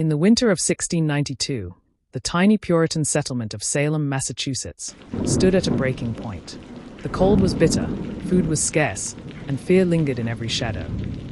In the winter of 1692, the tiny Puritan settlement of Salem, Massachusetts, stood at a breaking point. The cold was bitter, food was scarce, and fear lingered in every shadow.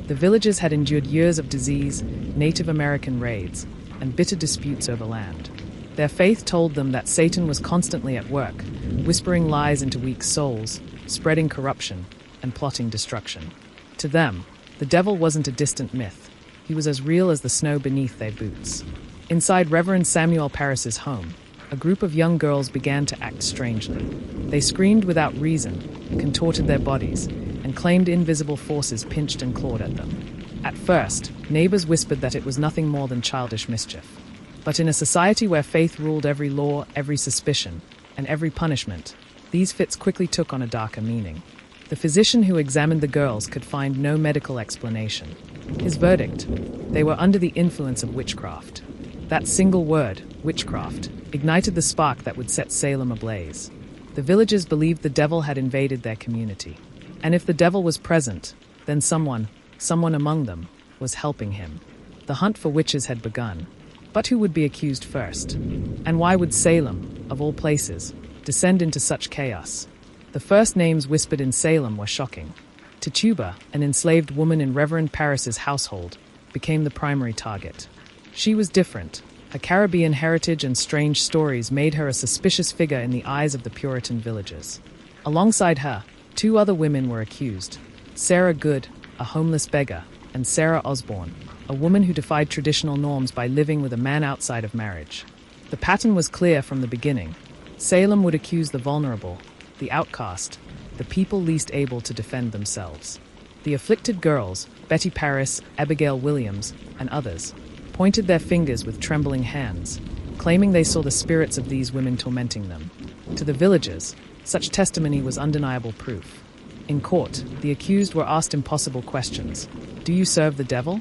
The villagers had endured years of disease, Native American raids, and bitter disputes over land. Their faith told them that Satan was constantly at work, whispering lies into weak souls, spreading corruption, and plotting destruction. To them, the devil wasn't a distant myth. He was as real as the snow beneath their boots. Inside Reverend Samuel Parris's home, a group of young girls began to act strangely. They screamed without reason, contorted their bodies, and claimed invisible forces pinched and clawed at them. At first, neighbors whispered that it was nothing more than childish mischief. But in a society where faith ruled every law, every suspicion, and every punishment, these fits quickly took on a darker meaning. The physician who examined the girls could find no medical explanation. His verdict: they were under the influence of witchcraft. That single word, witchcraft, ignited the spark that would set Salem ablaze. The villagers believed the devil had invaded their community. And if the devil was present, then someone among them, was helping him. The hunt for witches had begun. But who would be accused first? And why would Salem, of all places, descend into such chaos? The first names whispered in Salem were shocking. Tituba, an enslaved woman in Reverend Parris's household, became the primary target. She was different. Her Caribbean heritage and strange stories made her a suspicious figure in the eyes of the Puritan villagers. Alongside her, two other women were accused: Sarah Good, a homeless beggar, and Sarah Osborne, a woman who defied traditional norms by living with a man outside of marriage. The pattern was clear from the beginning. Salem would accuse the vulnerable, the outcast, the people least able to defend themselves. The afflicted girls, Betty Parris, Abigail Williams, and others, pointed their fingers with trembling hands, claiming they saw the spirits of these women tormenting them. To the villagers, such testimony was undeniable proof. In court, the accused were asked impossible questions. Do you serve the devil?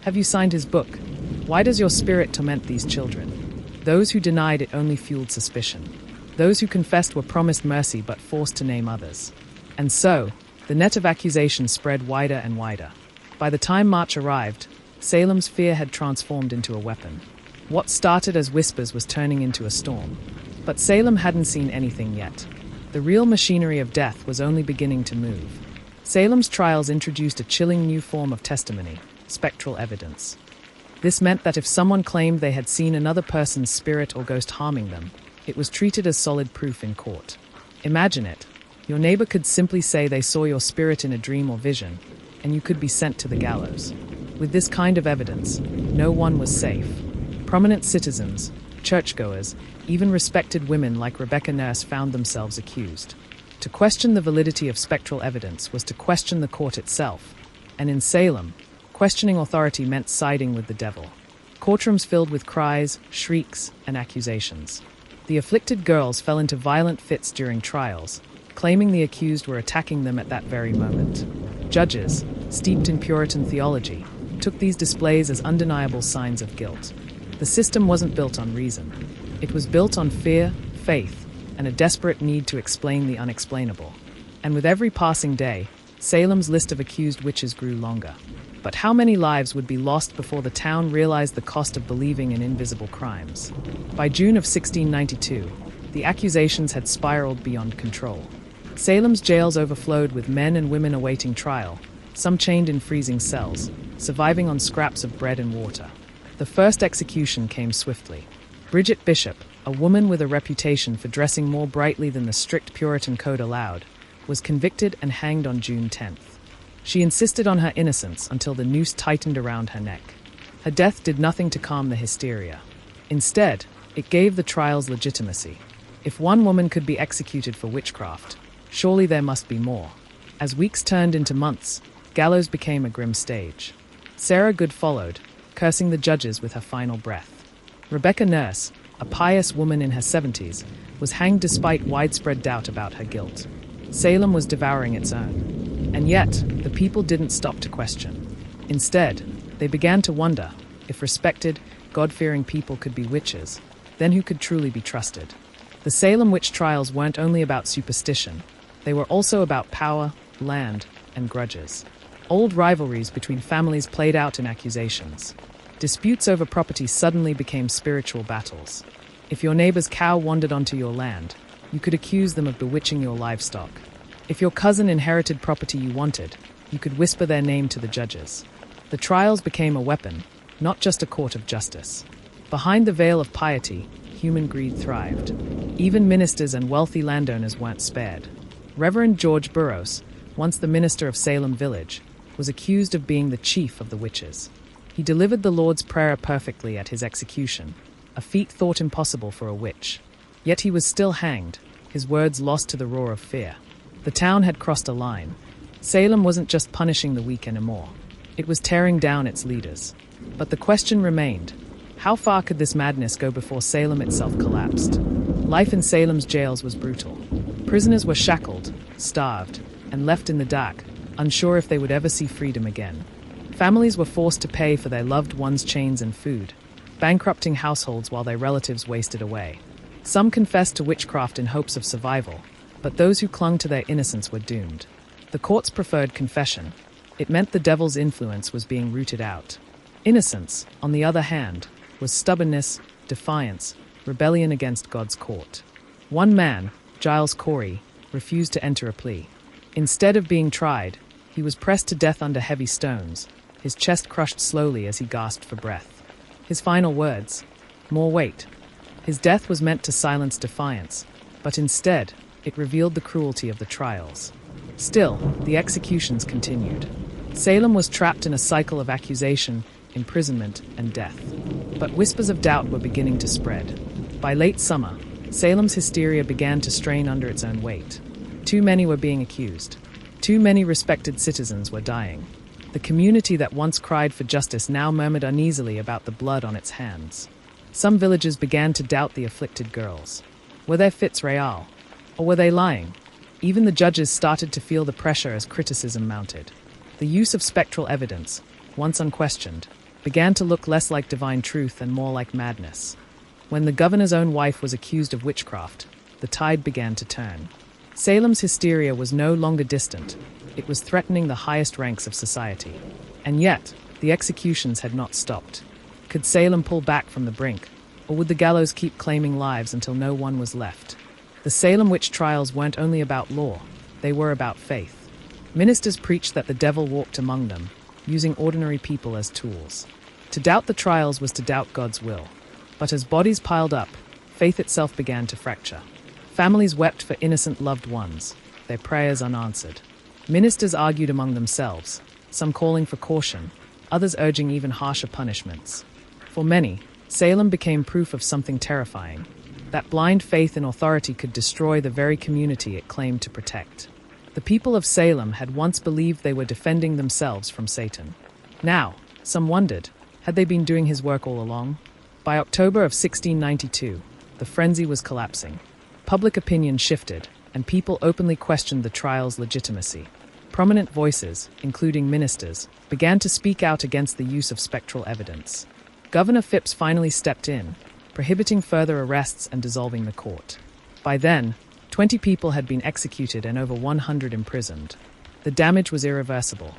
Have you signed his book? Why does your spirit torment these children? Those who denied it only fueled suspicion. Those who confessed were promised mercy but forced to name others. And so, the net of accusations spread wider and wider. By the time March arrived, Salem's fear had transformed into a weapon. What started as whispers was turning into a storm. But Salem hadn't seen anything yet. The real machinery of death was only beginning to move. Salem's trials introduced a chilling new form of testimony: spectral evidence. This meant that if someone claimed they had seen another person's spirit or ghost harming them, it was treated as solid proof in court. Imagine it. Your neighbor could simply say they saw your spirit in a dream or vision, and you could be sent to the gallows. With this kind of evidence, no one was safe. Prominent citizens, churchgoers, even respected women like Rebecca Nurse found themselves accused. To question the validity of spectral evidence was to question the court itself, and in Salem, questioning authority meant siding with the devil. Courtrooms filled with cries, shrieks, and accusations. The afflicted girls fell into violent fits during trials, claiming the accused were attacking them at that very moment. Judges, steeped in Puritan theology, took these displays as undeniable signs of guilt. The system wasn't built on reason. It was built on fear, faith, and a desperate need to explain the unexplainable. And with every passing day, Salem's list of accused witches grew longer. But how many lives would be lost before the town realized the cost of believing in invisible crimes? By June of 1692, the accusations had spiraled beyond control. Salem's jails overflowed with men and women awaiting trial, some chained in freezing cells, surviving on scraps of bread and water. The first execution came swiftly. Bridget Bishop, a woman with a reputation for dressing more brightly than the strict Puritan code allowed, was convicted and hanged on June 10th. She insisted on her innocence until the noose tightened around her neck. Her death did nothing to calm the hysteria. Instead, it gave the trials legitimacy. If one woman could be executed for witchcraft, surely there must be more. As weeks turned into months, gallows became a grim stage. Sarah Good followed, cursing the judges with her final breath. Rebecca Nurse, a pious woman in her 70s, was hanged despite widespread doubt about her guilt. Salem was devouring its own. And yet, the people didn't stop to question. Instead, they began to wonder, if respected, God-fearing people could be witches, then who could truly be trusted? The Salem Witch Trials weren't only about superstition. They were also about power, land, and grudges. Old rivalries between families played out in accusations. Disputes over property suddenly became spiritual battles. If your neighbor's cow wandered onto your land, you could accuse them of bewitching your livestock. If your cousin inherited property you wanted, you could whisper their name to the judges. The trials became a weapon, not just a court of justice. Behind the veil of piety, human greed thrived. Even ministers and wealthy landowners weren't spared. Reverend George Burroughs, once the minister of Salem Village, was accused of being the chief of the witches. He delivered the Lord's Prayer perfectly at his execution, a feat thought impossible for a witch. Yet he was still hanged, his words lost to the roar of fear. The town had crossed a line. Salem wasn't just punishing the weak anymore. It was tearing down its leaders. But the question remained, how far could this madness go before Salem itself collapsed? Life in Salem's jails was brutal. Prisoners were shackled, starved, and left in the dark, unsure if they would ever see freedom again. Families were forced to pay for their loved ones' chains and food, bankrupting households while their relatives wasted away. Some confessed to witchcraft in hopes of survival, but those who clung to their innocence were doomed. The courts preferred confession. It meant the devil's influence was being rooted out. Innocence, on the other hand, was stubbornness, defiance, rebellion against God's court. One man, Giles Corey, refused to enter a plea. Instead of being tried, he was pressed to death under heavy stones, his chest crushed slowly as he gasped for breath. His final words, "More weight." His death was meant to silence defiance, but instead, it revealed the cruelty of the trials. Still, the executions continued. Salem was trapped in a cycle of accusation, imprisonment, and death. But whispers of doubt were beginning to spread. By late summer, Salem's hysteria began to strain under its own weight. Too many were being accused. Too many respected citizens were dying. The community that once cried for justice now murmured uneasily about the blood on its hands. Some villagers began to doubt the afflicted girls. Were their fits real? Or were they lying? Even the judges started to feel the pressure as criticism mounted. The use of spectral evidence, once unquestioned, began to look less like divine truth and more like madness. When the governor's own wife was accused of witchcraft, the tide began to turn. Salem's hysteria was no longer distant. It was threatening the highest ranks of society. And yet, the executions had not stopped. Could Salem pull back from the brink, or would the gallows keep claiming lives until no one was left? The Salem Witch Trials weren't only about law, they were about faith. Ministers preached that the devil walked among them, using ordinary people as tools. To doubt the trials was to doubt God's will. But as bodies piled up, faith itself began to fracture. Families wept for innocent loved ones, their prayers unanswered. Ministers argued among themselves, some calling for caution, others urging even harsher punishments. For many, Salem became proof of something terrifying, that blind faith in authority could destroy the very community it claimed to protect. The people of Salem had once believed they were defending themselves from Satan. Now, some wondered, had they been doing his work all along? By October of 1692, the frenzy was collapsing. Public opinion shifted, and people openly questioned the trial's legitimacy. Prominent voices, including ministers, began to speak out against the use of spectral evidence. Governor Phipps finally stepped in, prohibiting further arrests and dissolving the court. By then, 20 people had been executed and over 100 imprisoned. The damage was irreversible.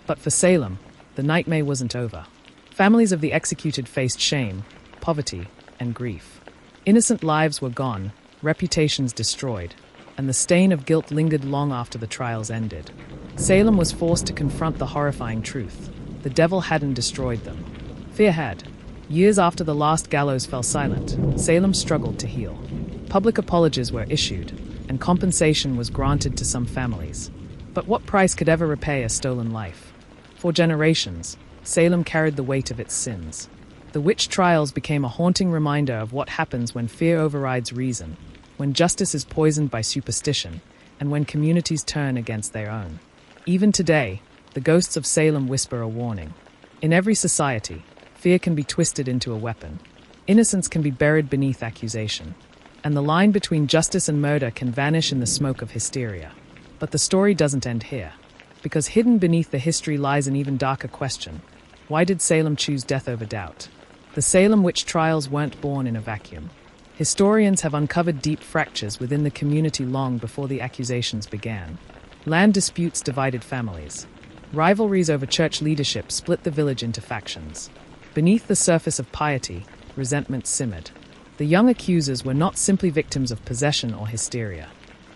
But for Salem, the nightmare wasn't over. Families of the executed faced shame, poverty, and grief. Innocent lives were gone, reputations destroyed, and the stain of guilt lingered long after the trials ended. Salem was forced to confront the horrifying truth. The devil hadn't destroyed them. Fear had. Years after the last gallows fell silent, Salem struggled to heal. Public apologies were issued, and compensation was granted to some families. But what price could ever repay a stolen life? For generations, Salem carried the weight of its sins. The witch trials became a haunting reminder of what happens when fear overrides reason, when justice is poisoned by superstition, and when communities turn against their own. Even today, the ghosts of Salem whisper a warning. In every society, fear can be twisted into a weapon. Innocence can be buried beneath accusation. And the line between justice and murder can vanish in the smoke of hysteria. But the story doesn't end here. Because hidden beneath the history lies an even darker question. Why did Salem choose death over doubt? The Salem witch trials weren't born in a vacuum. Historians have uncovered deep fractures within the community long before the accusations began. Land disputes divided families. Rivalries over church leadership split the village into factions. Beneath the surface of piety, resentment simmered. The young accusers were not simply victims of possession or hysteria.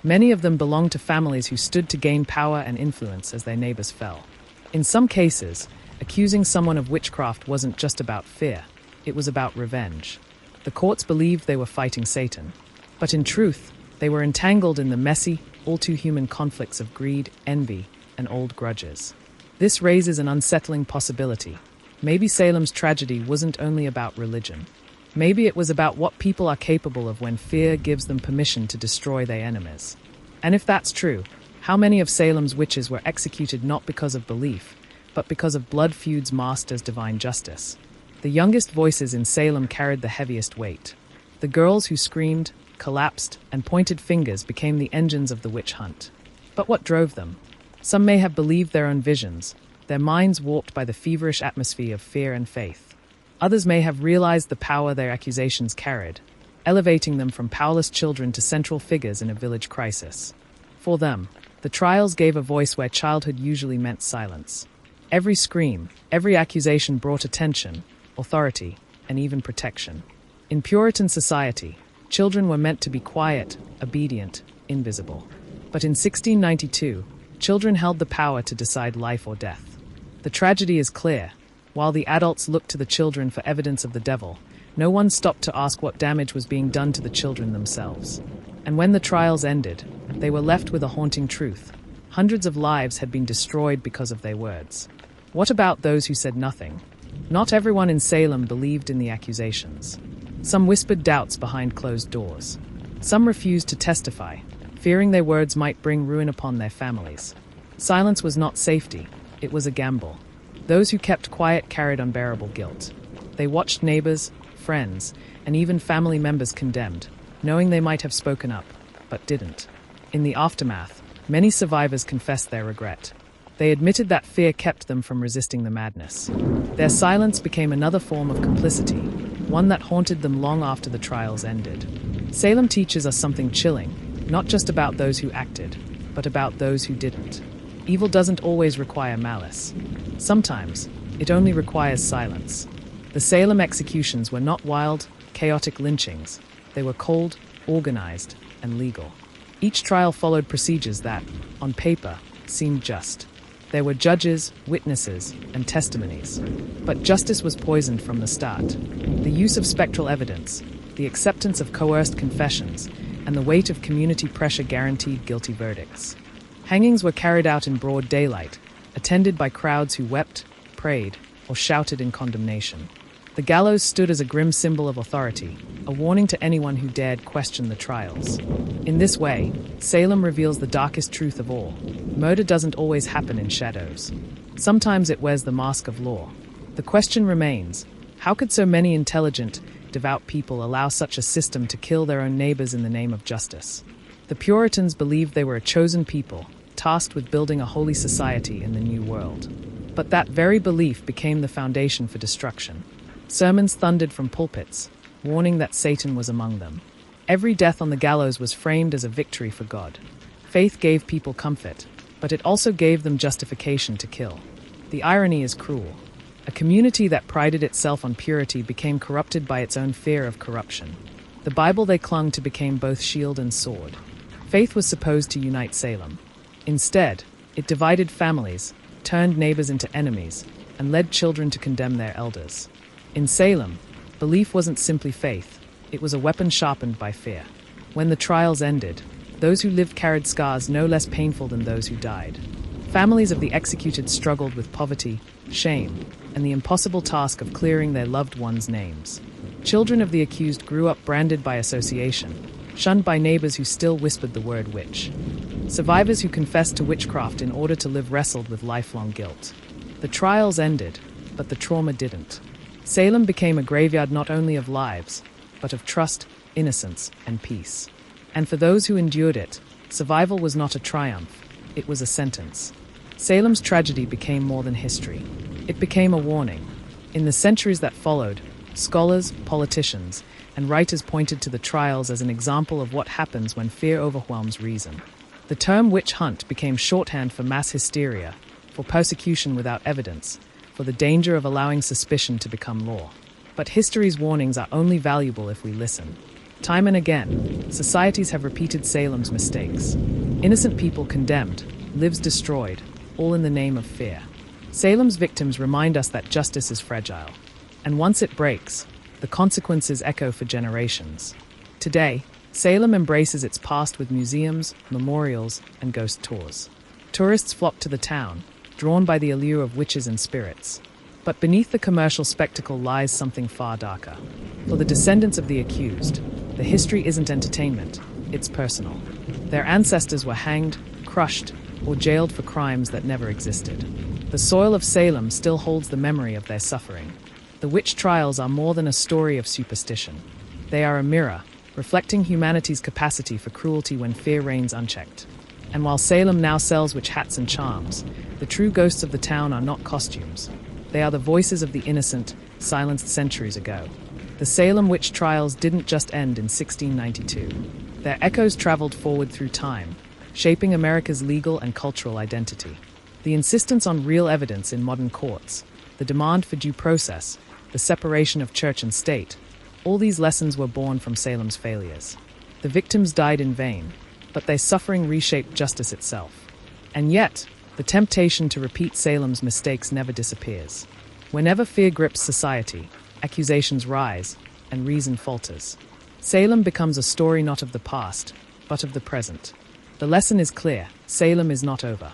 Many of them belonged to families who stood to gain power and influence as their neighbors fell. In some cases, accusing someone of witchcraft wasn't just about fear, it was about revenge. The courts believed they were fighting Satan, but in truth, they were entangled in the messy, all-too-human conflicts of greed, envy, and old grudges. This raises an unsettling possibility. Maybe Salem's tragedy wasn't only about religion. Maybe it was about what people are capable of when fear gives them permission to destroy their enemies. And if that's true, how many of Salem's witches were executed not because of belief, but because of blood feuds masked as divine justice? The youngest voices in Salem carried the heaviest weight. The girls who screamed, collapsed, and pointed fingers became the engines of the witch hunt. But what drove them? Some may have believed their own visions, their minds warped by the feverish atmosphere of fear and faith. Others may have realized the power their accusations carried, elevating them from powerless children to central figures in a village crisis. For them, the trials gave a voice where childhood usually meant silence. Every scream, every accusation brought attention, authority, and even protection. In Puritan society, children were meant to be quiet, obedient, invisible. But in 1692, children held the power to decide life or death. The tragedy is clear. While the adults looked to the children for evidence of the devil, no one stopped to ask what damage was being done to the children themselves. And when the trials ended, they were left with a haunting truth. Hundreds of lives had been destroyed because of their words. What about those who said nothing? Not everyone in Salem believed in the accusations. Some whispered doubts behind closed doors. Some refused to testify, fearing their words might bring ruin upon their families. Silence was not safety, it was a gamble. Those who kept quiet carried unbearable guilt. They watched neighbors, friends, and even family members condemned, knowing they might have spoken up, but didn't. In the aftermath, many survivors confessed their regret. They admitted that fear kept them from resisting the madness. Their silence became another form of complicity, one that haunted them long after the trials ended. Salem teaches us something chilling, not just about those who acted, but about those who didn't. Evil doesn't always require malice. Sometimes, it only requires silence. The Salem executions were not wild, chaotic lynchings. They were cold, organized, and legal. Each trial followed procedures that, on paper, seemed just. There were judges, witnesses, and testimonies. But justice was poisoned from the start. The use of spectral evidence, the acceptance of coerced confessions, and the weight of community pressure guaranteed guilty verdicts. Hangings were carried out in broad daylight, attended by crowds who wept, prayed, or shouted in condemnation. The gallows stood as a grim symbol of authority, a warning to anyone who dared question the trials. In this way, Salem reveals the darkest truth of all. Murder doesn't always happen in shadows. Sometimes it wears the mask of law. The question remains, how could so many intelligent, devout people allow such a system to kill their own neighbors in the name of justice? The Puritans believed they were a chosen people, tasked with building a holy society in the New World. But that very belief became the foundation for destruction. Sermons thundered from pulpits, warning that Satan was among them. Every death on the gallows was framed as a victory for God. Faith gave people comfort, but it also gave them justification to kill. The irony is cruel. A community that prided itself on purity became corrupted by its own fear of corruption. The Bible they clung to became both shield and sword. Faith was supposed to unite Salem. Instead, it divided families, turned neighbors into enemies, and led children to condemn their elders. In Salem, belief wasn't simply faith, it was a weapon sharpened by fear. When the trials ended, those who lived carried scars no less painful than those who died. Families of the executed struggled with poverty, shame, and the impossible task of clearing their loved ones' names. Children of the accused grew up branded by association, shunned by neighbors who still whispered the word witch. Survivors who confessed to witchcraft in order to live wrestled with lifelong guilt. The trials ended, but the trauma didn't. Salem became a graveyard not only of lives, but of trust, innocence, and peace. And for those who endured it, survival was not a triumph, it was a sentence. Salem's tragedy became more than history. It became a warning. In the centuries that followed, scholars, politicians, and writers pointed to the trials as an example of what happens when fear overwhelms reason. The term witch hunt became shorthand for mass hysteria, for persecution without evidence, for the danger of allowing suspicion to become law. But history's warnings are only valuable if we listen. Time and again, societies have repeated Salem's mistakes. Innocent people condemned, lives destroyed, all in the name of fear. Salem's victims remind us that justice is fragile, and once it breaks, the consequences echo for generations. Today, Salem embraces its past with museums, memorials, and ghost tours. Tourists flock to the town, drawn by the allure of witches and spirits. But beneath the commercial spectacle lies something far darker. For the descendants of the accused, the history isn't entertainment, it's personal. Their ancestors were hanged, crushed, or jailed for crimes that never existed. The soil of Salem still holds the memory of their suffering. The witch trials are more than a story of superstition. They are a mirror, reflecting humanity's capacity for cruelty when fear reigns unchecked. And while Salem now sells witch hats and charms, the true ghosts of the town are not costumes. They are the voices of the innocent, silenced centuries ago. The Salem Witch Trials didn't just end in 1692. Their echoes traveled forward through time, shaping America's legal and cultural identity. The insistence on real evidence in modern courts, the demand for due process, the separation of church and state, all these lessons were born from Salem's failures. The victims died in vain, but their suffering reshaped justice itself. And yet, the temptation to repeat Salem's mistakes never disappears. Whenever fear grips society, accusations rise, and reason falters. Salem becomes a story not of the past, but of the present. The lesson is clear: Salem is not over.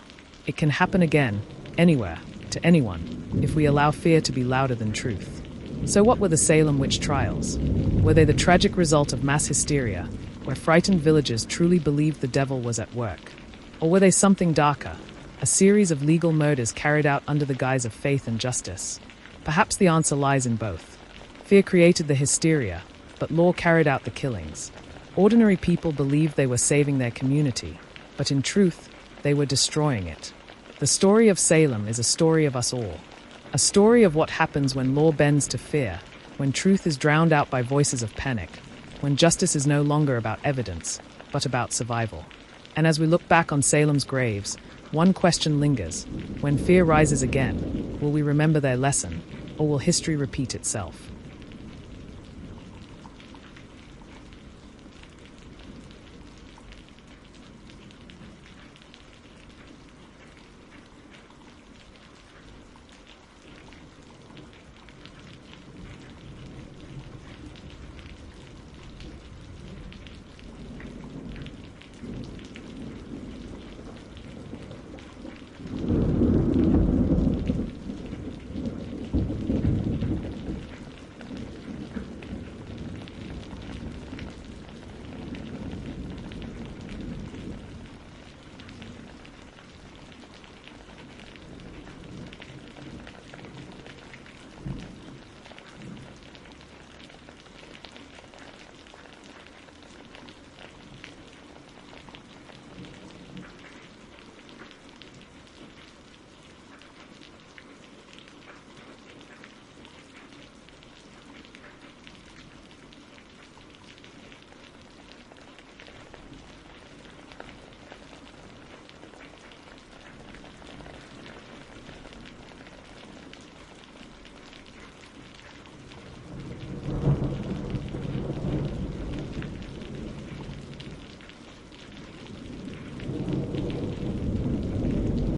It can happen again, anywhere, to anyone, if we allow fear to be louder than truth. So what were the Salem Witch Trials? Were they the tragic result of mass hysteria, where frightened villagers truly believed the devil was at work? Or were they something darker, a series of legal murders carried out under the guise of faith and justice? Perhaps the answer lies in both. Fear created the hysteria, but law carried out the killings. Ordinary people believed they were saving their community, but in truth, they were destroying it. The story of Salem is a story of us all. A story of what happens when law bends to fear, when truth is drowned out by voices of panic, when justice is no longer about evidence, but about survival. And as we look back on Salem's graves, one question lingers: when fear rises again, will we remember their lesson, or will history repeat itself?